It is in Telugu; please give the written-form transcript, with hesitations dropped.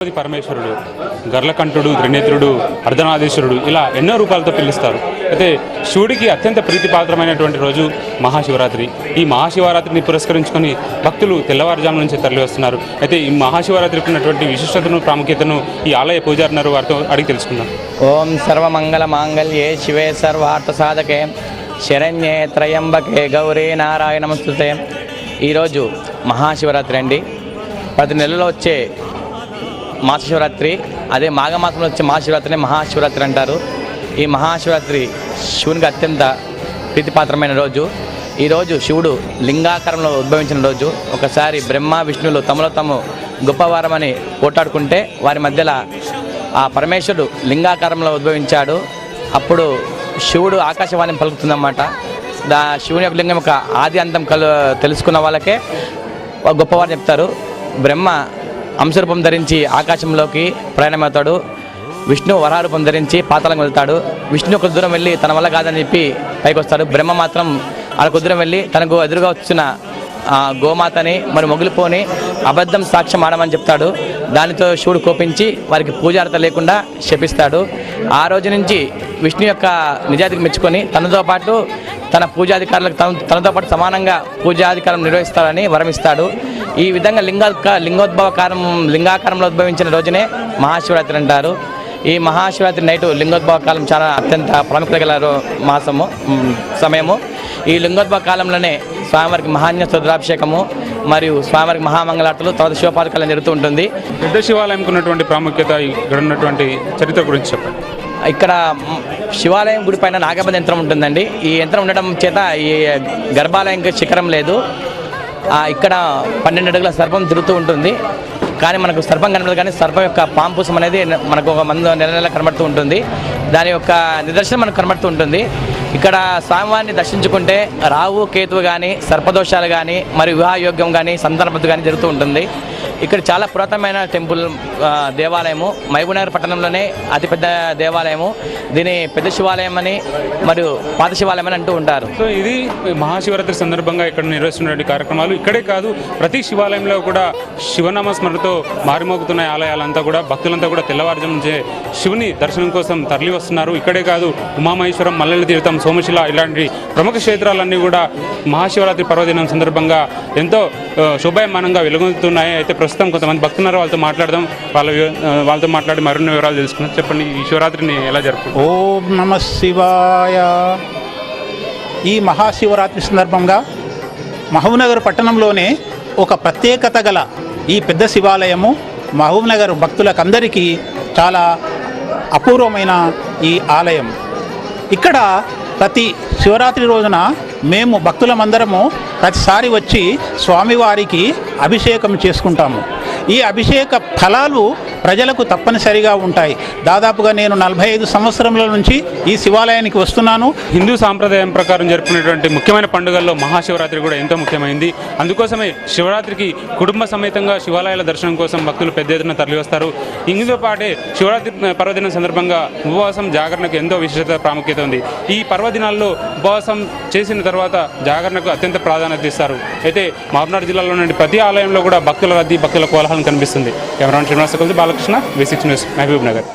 పరమేశ్వరుడు, గర్లకంఠుడు, త్రినేత్రుడు, అర్ధనారీశ్వరుడు ఇలా ఎన్నో రూపాలతో పిలుస్తారు. అయితే శివుడికి అత్యంత ప్రీతిపాత్రమైనటువంటి రోజు మహాశివరాత్రి. ఈ మహాశివరాత్రిని పురస్కరించుకొని భక్తులు తెల్లవారుజాము నుంచి తరలి వస్తున్నారు. అయితే ఈ మహాశివరాత్రికి ఉన్నటువంటి విశిష్టతను, ప్రాముఖ్యతను ఈ ఆలయ పూజారున్నారు వారితో అడిగి తెలుసుకుందాం. ఓం సర్వమంగళ మాంగళ్యే శివే సర్వార్థ సాధకే శరణ్యే త్రయంబకే గౌరీ నారాయణ నమస్తుతే. ఈరోజు మహాశివరాత్రి అండి. ప్రతి నెలలో వచ్చే మాసశివరాత్రి, అదే మాఘమాసంలో వచ్చే మహాశివరాత్రిని మహాశివరాత్రి అంటారు. ఈ మహాశివరాత్రి శివునికి అత్యంత ప్రీతిపాత్రమైన రోజు. ఈరోజు శివుడు లింగాకారంలో ఉద్భవించిన రోజు. ఒకసారి బ్రహ్మ విష్ణువులు తమలో తాము గొప్పవారమని పోట్లాడుకుంటే వారి మధ్యలో ఆ పరమేశ్వరుడు లింగాకారంలో ఉద్భవించాడు. అప్పుడు శివుడు ఆకాశవాణి పలుకుతుందన్నమాట. శివుని యొక్క లింగం యొక్క ఆది అంతం తెలుసుకున్న వాళ్ళకే గొప్పవారు చెప్తారు. బ్రహ్మ అంశరూపం ధరించి ఆకాశంలోకి ప్రయాణమవుతాడు. విష్ణు వరారూపం ధరించి పాతాళం వెళ్తాడు. విష్ణు కొద్ది దూరం వెళ్ళి తన వల్ల కాదని చెప్పి పైకి వస్తాడు. బ్రహ్మ మాత్రం అలా కొద్ది దూరం వెళ్ళి తనకు ఎదురుగా వచ్చిన గోమాతని మరి మొగిలిపోని అబద్ధం సాక్ష్యం ఆడమని చెప్తాడు. దానితో శివుడు కోపించి వారికి పూజార్త లేకుండా శపిస్తాడు. ఆ రోజు నుంచి విష్ణు యొక్క నిజాయితీకి మెచ్చుకొని తనతో పాటు తన పూజాధికారులకు తనతో పాటు సమానంగా పూజాధికారం నిర్వహిస్తాడని వరమిస్తాడు. ఈ విధంగా లింగాకారంలో ఉద్భవించిన రోజునే మహాశివరాత్రి అంటారు. ఈ మహాశివరాత్రి నైటు లింగోద్భవ కాలం చాలా అత్యంత ప్రాముఖ్యత గల సమయము. ఈ లింగోద్భవ కాలంలోనే స్వామివారికి మహాన్య రుద్రాభిషేకము మరియు స్వామివారికి మహామంగళార్తులు, తర్వాత శివపాదకాలం జరుగుతూ ఉంటుంది. పెద్ద శివాలయంకు ఉన్నటువంటి ప్రాముఖ్యత, ఇక్కడ ఉన్నటువంటి చరిత్ర గురించి చెప్పండి. ఇక్కడ శివాలయం గుడి పైన నాగబంధ యంత్రం ఉంటుందండి. ఈ యంత్రం ఉండడం చేత ఈ గర్భాలయంకి శిఖరం లేదు. ఇక్కడ 12 అడుగుల సర్పం తిరుగుతూ ఉంటుంది. కానీ మనకు సర్పం కనబడదు, కానీ సర్పం యొక్క పాంపుసం అనేది మనకు ఒక నెల కనబడుతూ ఉంటుంది. దాని యొక్క నిదర్శనం మనకు కనబడుతూ ఉంటుంది. ఇక్కడ స్వామివారిని దర్శించుకుంటే రావు కేతువు కానీ, సర్పదోషాలు కానీ, మరియు వివాహయోగ్యం కానీ, సంతానపద్ధతి కానీ జరుగుతూ ఉంటుంది. ఇక్కడ చాలా పురాతనమైన టెంపుల్ దేవాలయము. మహబూబ్నగర్ పట్టణంలోనే అతిపెద్ద దేవాలయము. దీని పెద్ద శివాలయం అని మరియు పాత శివాలయం అని అంటూ ఉంటారు. సో ఇది మహాశివరాత్రి సందర్భంగా ఇక్కడ నిర్వహిస్తున్న కార్యక్రమాలు. ఇక్కడే కాదు, ప్రతి శివాలయంలో కూడా శివనామస్మరణతో మారిమోగుతున్న ఆలయాలంతా కూడా భక్తులంతా కూడా తెల్లవారుజాము నుంచే శివుని దర్శనం కోసం తరలి వస్తున్నారు. ఇక్కడే కాదు, ఉమామహేశ్వరం, మల్లెల తీర్థం, సోమశిల ఇలాంటి ప్రముఖ క్షేత్రాలన్నీ కూడా మహాశివరాత్రి పర్వదినం సందర్భంగా ఎంతో శోభాయమానంగా వెలుగొందుతున్నాయి. అయితే ప్రస్తుతం కొంతమంది భక్తున్నారు, వాళ్ళతో మాట్లాడి మరిన్ని వివరాలు తెలుసుకున్నారు. చెప్పండి, ఈ శివరాత్రిని ఎలా జరుపుకుంటారు? ఓం నమ శివాయ. ఈ మహాశివరాత్రి సందర్భంగా మహబూబ్నగర్ పట్టణంలోనే ఒక ప్రత్యేకత గల ఈ పెద్ద శివాలయము మహబూబ్నగర్ భక్తులకందరికీ చాలా అపూర్వమైన ఈ ఆలయం. ఇక్కడ ప్రతి శివరాత్రి రోజున మేము భక్తులమందరము ప్రతిసారి వచ్చి స్వామివారికి అభిషేకం చేసుకుంటాము. ఈ అభిషేక ఫలాలు ప్రజలకు తప్పనిసరిగా ఉంటాయి. దాదాపుగా నేను 45 సంవత్సరముల నుంచి ఈ శివాలయానికి వస్తున్నాను. హిందూ సాంప్రదాయం ప్రకారం జరుపుకునేటువంటి ముఖ్యమైన పండుగల్లో మహాశివరాత్రి కూడా ఎంతో ముఖ్యమైంది. అందుకోసమే శివరాత్రికి కుటుంబ సమేతంగా శివాలయాల దర్శనం కోసం భక్తులు పెద్ద ఎత్తున తరలివస్తారు. ఇందుతో పాటే శివరాత్రి పర్వదినం సందర్భంగా ఉపవాసం, జాగరణకు ఎంతో విశిష్టత, ప్రాముఖ్యత ఉంది. ఈ పర్వదినాల్లో ఉపవాసం చేసిన తర్వాత జాగరణకు అత్యంత ప్రాధాన్యత ఇస్తారు. అయితే మహబూబ్నగర్ జిల్లాలో నుండి ప్రతి ఆలయంలో కూడా భక్తుల రద్దీ, భక్తుల కోలాహలం కనిపిస్తుంది. Cameraman Srinivas, Balakrishna, V6 news, Mahabubnagar.